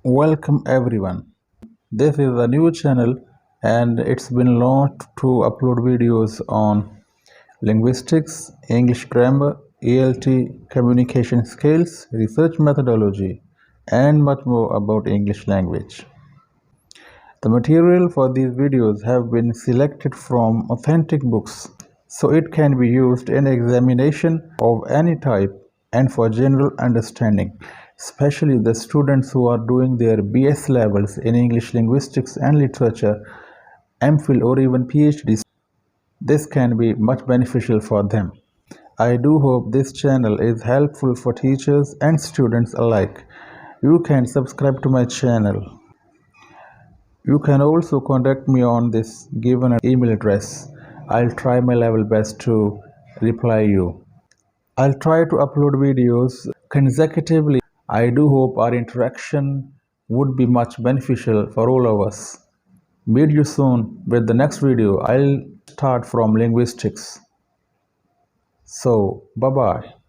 Welcome everyone. This is a new channel and it's been launched to upload videos on linguistics, English grammar, ELT, communication skills, research methodology, and much more about English language. The material for these videos have been selected from authentic books, so it can be used in examination of any type and for general understanding, especially the students who are doing their BS levels in English linguistics and literature, MPhil or even PhD. This can be much beneficial for them. I do hope this channel is helpful for teachers and students alike. You can subscribe to my channel. You can also contact me on this given email address. I'll try my level best to reply you. I'll try to upload videos consecutively. I do hope our interaction would be much beneficial for all of us. Meet you soon with the next video. I'll start from linguistics. So, bye bye.